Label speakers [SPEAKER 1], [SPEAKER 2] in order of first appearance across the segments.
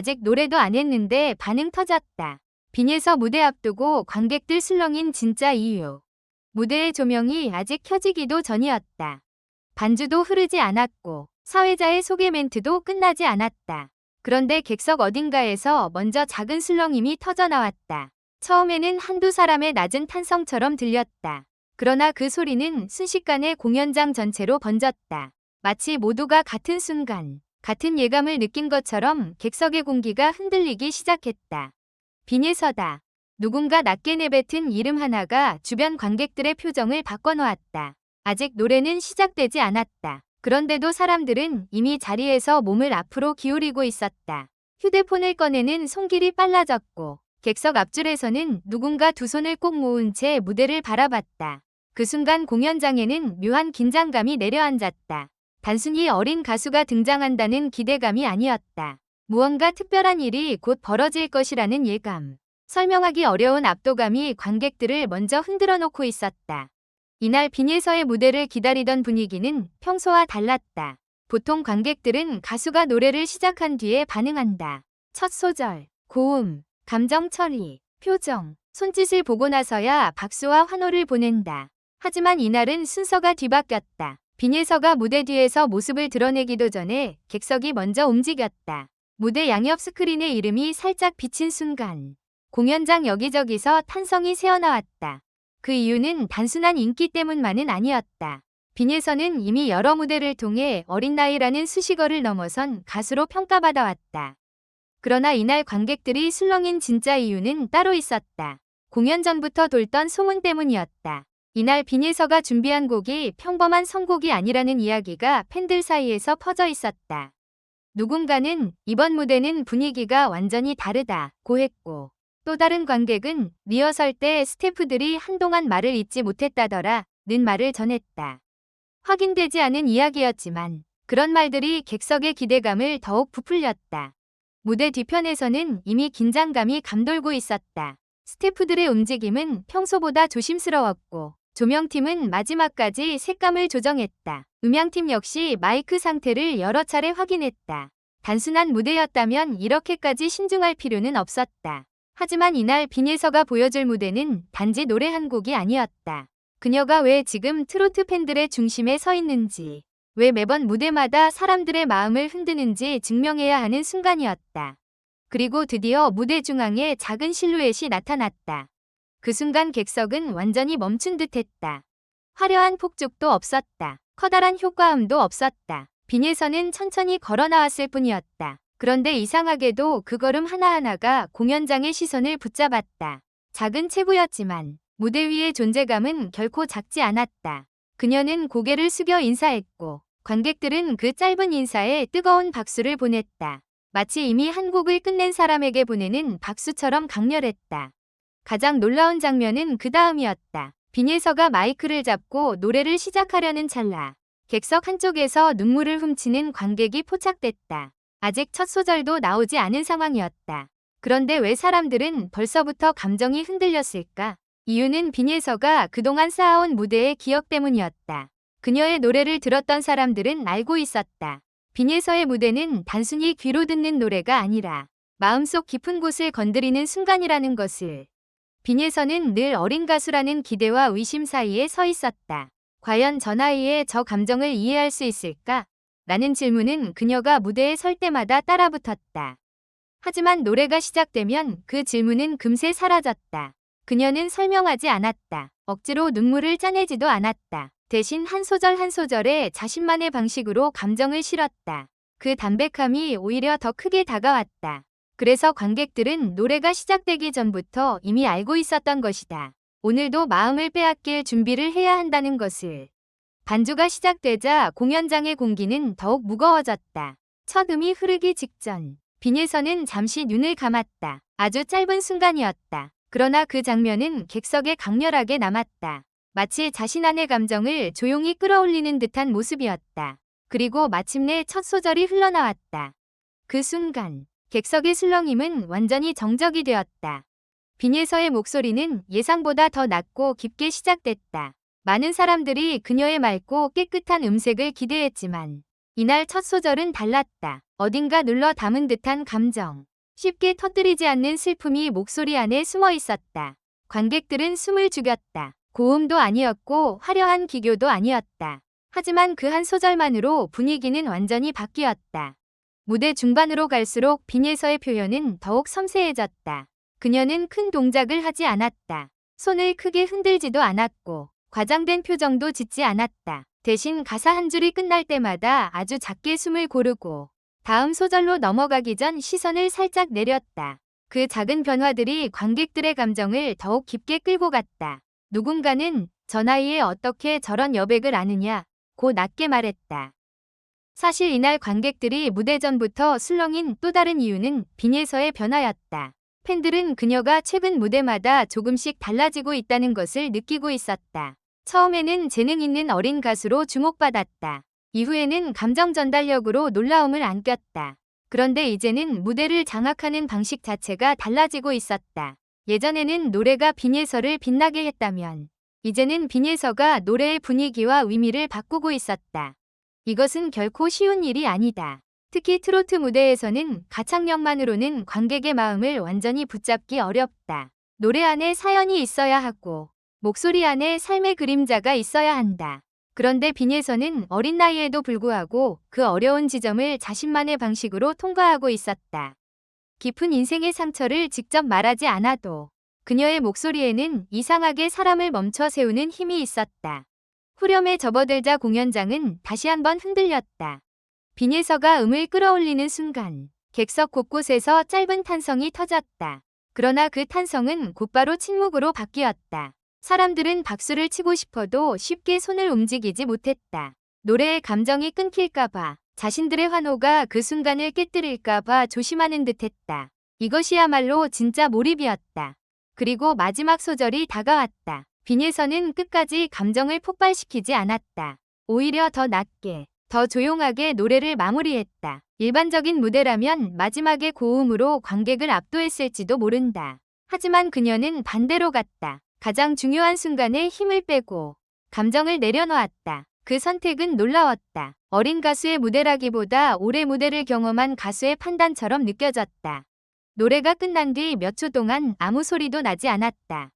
[SPEAKER 1] 아직 노래도 안 했는데 반응 터졌다. 빈에서 무대 앞두고 관객들 술렁인 진짜 이유. 무대의 조명이 아직 켜지기도 전이었다. 반주도 흐르지 않았고 사회자의 소개 멘트도 끝나지 않았다. 그런데 객석 어딘가에서 먼저 작은 술렁임이 터져나왔다. 처음에는 한두 사람의 낮은 탄성처럼 들렸다. 그러나 그 소리는 순식간에 공연장 전체로 번졌다. 마치 모두가 같은 순간, 같은 예감을 느낀 것처럼 객석의 공기가 흔들리기 시작했다. 빈에서다. 누군가 낮게 내뱉은 이름 하나가 주변 관객들의 표정을 바꿔놓았다. 아직 노래는 시작되지 않았다. 그런데도 사람들은 이미 자리에서 몸을 앞으로 기울이고 있었다. 휴대폰을 꺼내는 손길이 빨라졌고 객석 앞줄에서는 누군가 두 손을 꼭 모은 채 무대를 바라봤다. 그 순간 공연장에는 묘한 긴장감이 내려앉았다. 단순히 어린 가수가 등장한다는 기대감이 아니었다. 무언가 특별한 일이 곧 벌어질 것이라는 예감. 설명하기 어려운 압도감이 관객들을 먼저 흔들어 놓고 있었다. 이날 빈에서의 무대를 기다리던 분위기는 평소와 달랐다. 보통 관객들은 가수가 노래를 시작한 뒤에 반응한다. 첫 소절, 고음, 감정 처리, 표정, 손짓을 보고 나서야 박수와 환호를 보낸다. 하지만 이날은 순서가 뒤바뀌었다. 빈에서가 무대 뒤에서 모습을 드러내기도 전에 객석이 먼저 움직였다. 무대 양옆 스크린에 이름이 살짝 비친 순간 공연장 여기저기서 탄성이 새어나왔다. 그 이유는 단순한 인기 때문만은 아니었다. 빈에서는 이미 여러 무대를 통해 어린 나이라는 수식어를 넘어선 가수로 평가받아왔다. 그러나 이날 관객들이 술렁인 진짜 이유는 따로 있었다. 공연 전부터 돌던 소문 때문이었다. 이날 빈에서가 준비한 곡이 평범한 선곡이 아니라는 이야기가 팬들 사이에서 퍼져 있었다. 누군가는 이번 무대는 분위기가 완전히 다르다고 했고 또 다른 관객은 리허설 때 스태프들이 한동안 말을 잇지 못했다더라 는 말을 전했다. 확인되지 않은 이야기였지만 그런 말들이 객석의 기대감을 더욱 부풀렸다. 무대 뒤편에서는 이미 긴장감이 감돌고 있었다. 스태프들의 움직임은 평소보다 조심스러웠고 조명팀은 마지막까지 색감을 조정했다. 음향팀 역시 마이크 상태를 여러 차례 확인했다. 단순한 무대였다면 이렇게까지 신중할 필요는 없었다. 하지만 이날 빈에서가 보여줄 무대는 단지 노래 한 곡이 아니었다. 그녀가 왜 지금 트로트 팬들의 중심에 서 있는지, 왜 매번 무대마다 사람들의 마음을 흔드는지 증명해야 하는 순간이었다. 그리고 드디어 무대 중앙에 작은 실루엣이 나타났다. 그 순간 객석은 완전히 멈춘 듯했다. 화려한 폭죽도 없었다. 커다란 효과음도 없었다. 빈에서는 천천히 걸어 나왔을 뿐이었다. 그런데 이상하게도 그 걸음 하나하나가 공연장의 시선을 붙잡았다. 작은 체구였지만 무대 위의 존재감은 결코 작지 않았다. 그녀는 고개를 숙여 인사했고 관객들은 그 짧은 인사에 뜨거운 박수를 보냈다. 마치 이미 한 곡을 끝낸 사람에게 보내는 박수처럼 강렬했다. 가장 놀라운 장면은 그 다음이었다. 빈에서가 마이크를 잡고 노래를 시작하려는 찰나 객석 한쪽에서 눈물을 훔치는 관객이 포착됐다. 아직 첫 소절도 나오지 않은 상황이었다. 그런데 왜 사람들은 벌써부터 감정이 흔들렸을까? 이유는 빈에서가 그동안 쌓아온 무대의 기억 때문이었다. 그녀의 노래를 들었던 사람들은 알고 있었다. 빈에서의 무대는 단순히 귀로 듣는 노래가 아니라 마음속 깊은 곳을 건드리는 순간이라는 것을. 빈에서는 늘 어린 가수라는 기대와 의심 사이에 서 있었다. 과연 저 나이에 저 감정을 이해할 수 있을까? 라는 질문은 그녀가 무대에 설 때마다 따라붙었다. 하지만 노래가 시작되면 그 질문은 금세 사라졌다. 그녀는 설명하지 않았다. 억지로 눈물을 짜내지도 않았다. 대신 한 소절 한 소절에 자신만의 방식으로 감정을 실었다. 그 담백함이 오히려 더 크게 다가왔다. 그래서 관객들은 노래가 시작되기 전부터 이미 알고 있었던 것이다. 오늘도 마음을 빼앗길 준비를 해야 한다는 것을. 반주가 시작되자 공연장의 공기는 더욱 무거워졌다. 첫 음이 흐르기 직전 빈에서는 잠시 눈을 감았다. 아주 짧은 순간이었다. 그러나 그 장면은 객석에 강렬하게 남았다. 마치 자신 안의 감정을 조용히 끌어올리는 듯한 모습이었다. 그리고 마침내 첫 소절이 흘러나왔다. 그 순간 객석의 술렁임은 완전히 정적이 되었다. 빈에서의 목소리는 예상보다 더 낮고 깊게 시작됐다. 많은 사람들이 그녀의 맑고 깨끗한 음색을 기대했지만 이날 첫 소절은 달랐다. 어딘가 눌러 담은 듯한 감정, 쉽게 터뜨리지 않는 슬픔이 목소리 안에 숨어 있었다. 관객들은 숨을 죽였다. 고음도 아니었고 화려한 기교도 아니었다. 하지만 그 한 소절만으로 분위기는 완전히 바뀌었다. 무대 중반으로 갈수록 빈예서의 표현은 더욱 섬세해졌다. 그녀는 큰 동작을 하지 않았다. 손을 크게 흔들지도 않았고 과장된 표정도 짓지 않았다. 대신 가사 한 줄이 끝날 때마다 아주 작게 숨을 고르고 다음 소절로 넘어가기 전 시선을 살짝 내렸다. 그 작은 변화들이 관객들의 감정을 더욱 깊게 끌고 갔다. 누군가는 저 나이에 어떻게 저런 여백을 아느냐 고 낮게 말했다. 사실 이날 관객들이 무대 전부터 술렁인 또 다른 이유는 빈예서의 변화였다. 팬들은 그녀가 최근 무대마다 조금씩 달라지고 있다는 것을 느끼고 있었다. 처음에는 재능 있는 어린 가수로 주목받았다. 이후에는 감정 전달력으로 놀라움을 안겼다. 그런데 이제는 무대를 장악하는 방식 자체가 달라지고 있었다. 예전에는 노래가 빈예서를 빛나게 했다면 이제는 빈예서가 노래의 분위기와 의미를 바꾸고 있었다. 이것은 결코 쉬운 일이 아니다. 특히 트로트 무대에서는 가창력만으로는 관객의 마음을 완전히 붙잡기 어렵다. 노래 안에 사연이 있어야 하고 목소리 안에 삶의 그림자가 있어야 한다. 그런데 빈예서는 어린 나이에도 불구하고 그 어려운 지점을 자신만의 방식으로 통과하고 있었다. 깊은 인생의 상처를 직접 말하지 않아도 그녀의 목소리에는 이상하게 사람을 멈춰 세우는 힘이 있었다. 후렴에 접어들자 공연장은 다시 한번 흔들렸다. 빈예서가 음을 끌어올리는 순간 객석 곳곳에서 짧은 탄성이 터졌다. 그러나 그 탄성은 곧바로 침묵으로 바뀌었다. 사람들은 박수를 치고 싶어도 쉽게 손을 움직이지 못했다. 노래의 감정이 끊길까봐, 자신들의 환호가 그 순간을 깨뜨릴까봐 조심하는 듯했다. 이것이야말로 진짜 몰입이었다. 그리고 마지막 소절이 다가왔다. 빈예서는 끝까지 감정을 폭발시키지 않았다. 오히려 더 낮게, 더 조용하게 노래를 마무리했다. 일반적인 무대라면 마지막에 고음으로 관객을 압도했을지도 모른다. 하지만 그녀는 반대로 갔다. 가장 중요한 순간에 힘을 빼고 감정을 내려놓았다. 그 선택은 놀라웠다. 어린 가수의 무대라기보다 오래 무대를 경험한 가수의 판단처럼 느껴졌다. 노래가 끝난 뒤 몇 초 동안 아무 소리도 나지 않았다.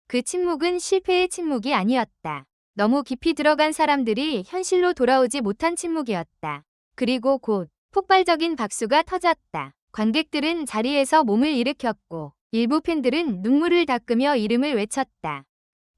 [SPEAKER 1] 그 침묵은 실패의 침묵이 아니었다. 너무 깊이 들어간 사람들이 현실로 돌아오지 못한 침묵이었다. 그리고 곧 폭발적인 박수가 터졌다. 관객들은 자리에서 몸을 일으켰고 일부 팬들은 눈물을 닦으며 이름을 외쳤다.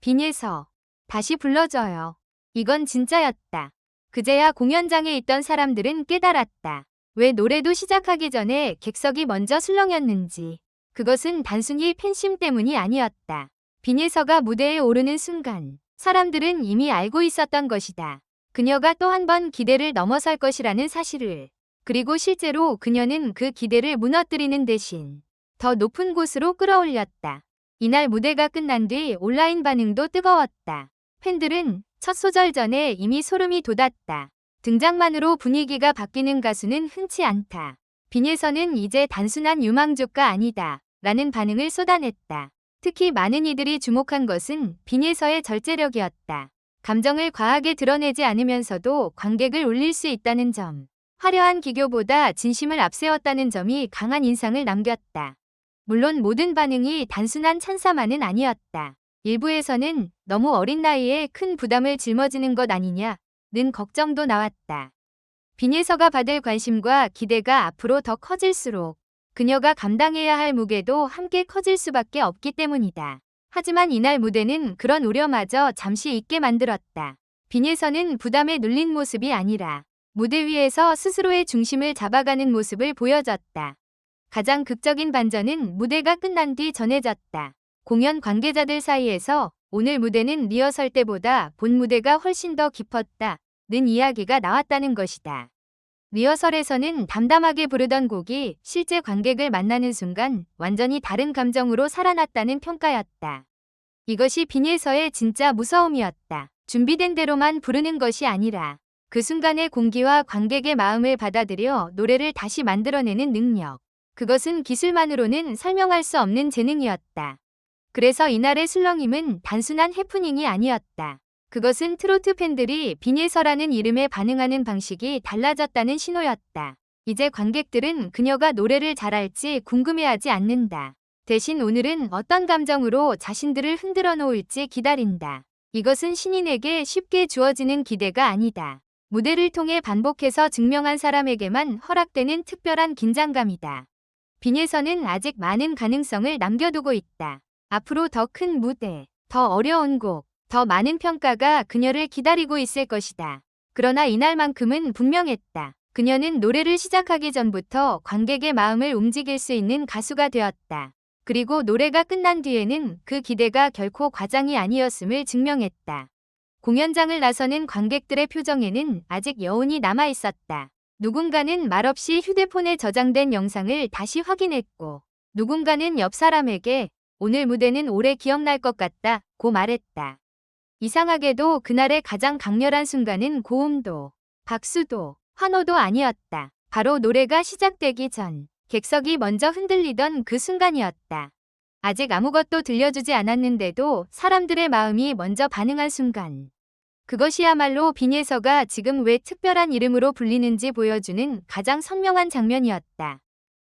[SPEAKER 1] 빈예서, 다시 불러줘요. 이건 진짜였다. 그제야 공연장에 있던 사람들은 깨달았다. 왜 노래도 시작하기 전에 객석이 먼저 술렁였는지. 그것은 단순히 팬심 때문이 아니었다. 빈예서가 무대에 오르는 순간 사람들은 이미 알고 있었던 것이다. 그녀가 또 한 번 기대를 넘어설 것이라는 사실을. 그리고 실제로 그녀는 그 기대를 무너뜨리는 대신 더 높은 곳으로 끌어올렸다. 이날 무대가 끝난 뒤 온라인 반응도 뜨거웠다. 팬들은 첫 소절 전에 이미 소름이 돋았다. 등장만으로 분위기가 바뀌는 가수는 흔치 않다. 빈예서는 이제 단순한 유망주가 아니다. 라는 반응을 쏟아냈다. 특히 많은 이들이 주목한 것은 빈예서의 절제력이었다. 감정을 과하게 드러내지 않으면서도 관객을 울릴 수 있다는 점. 화려한 기교보다 진심을 앞세웠다는 점이 강한 인상을 남겼다. 물론 모든 반응이 단순한 찬사만은 아니었다. 일부에서는 너무 어린 나이에 큰 부담을 짊어지는 것 아니냐는 걱정도 나왔다. 빈예서가 받을 관심과 기대가 앞으로 더 커질수록 그녀가 감당해야 할 무게도 함께 커질 수밖에 없기 때문이다. 하지만 이날 무대는 그런 우려마저 잠시 잊게 만들었다. 빈예서는 부담에 눌린 모습이 아니라 무대 위에서 스스로의 중심을 잡아가는 모습을 보여줬다. 가장 극적인 반전은 무대가 끝난 뒤 전해졌다. 공연 관계자들 사이에서 오늘 무대는 리허설 때보다 본 무대가 훨씬 더 깊었다는 이야기가 나왔다는 것이다. 리허설에서는 담담하게 부르던 곡이 실제 관객을 만나는 순간 완전히 다른 감정으로 살아났다는 평가였다. 이것이 빈예서의 진짜 무서움이었다. 준비된 대로만 부르는 것이 아니라 그 순간의 공기와 관객의 마음을 받아들여 노래를 다시 만들어내는 능력. 그것은 기술만으로는 설명할 수 없는 재능이었다. 그래서 이날의 술렁임은 단순한 해프닝이 아니었다. 그것은 트로트 팬들이 빈예서라는 이름에 반응하는 방식이 달라졌다는 신호였다. 이제 관객들은 그녀가 노래를 잘할지 궁금해하지 않는다. 대신 오늘은 어떤 감정으로 자신들을 흔들어 놓을지 기다린다. 이것은 신인에게 쉽게 주어지는 기대가 아니다. 무대를 통해 반복해서 증명한 사람에게만 허락되는 특별한 긴장감이다. 빈에서는 아직 많은 가능성을 남겨두고 있다. 앞으로 더 큰 무대, 더 어려운 곡, 더 많은 평가가 그녀를 기다리고 있을 것이다. 그러나 이날만큼은 분명했다. 그녀는 노래를 시작하기 전부터 관객의 마음을 움직일 수 있는 가수가 되었다. 그리고 노래가 끝난 뒤에는 그 기대가 결코 과장이 아니었음을 증명했다. 공연장을 나서는 관객들의 표정에는 아직 여운이 남아 있었다. 누군가는 말없이 휴대폰에 저장된 영상을 다시 확인했고, 누군가는 옆 사람에게 오늘 무대는 오래 기억날 것 같다고 말했다. 이상하게도 그날의 가장 강렬한 순간은 고음도, 박수도, 환호도 아니었다. 바로 노래가 시작되기 전 객석이 먼저 흔들리던 그 순간이었다. 아직 아무것도 들려주지 않았는데도 사람들의 마음이 먼저 반응한 순간. 그것이야말로 빈예서가 지금 왜 특별한 이름으로 불리는지 보여주는 가장 선명한 장면이었다.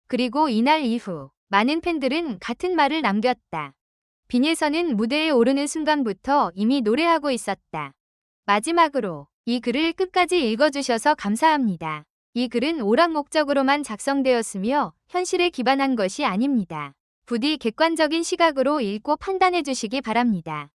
[SPEAKER 1] 그리고 이날 이후 많은 팬들은 같은 말을 남겼다. 빈예서는 무대에 오르는 순간부터 이미 노래하고 있었다. 마지막으로 이 글을 끝까지 읽어주셔서 감사합니다. 이 글은 오락 목적으로만 작성되었으며 현실에 기반한 것이 아닙니다. 부디 객관적인 시각으로 읽고 판단해 주시기 바랍니다.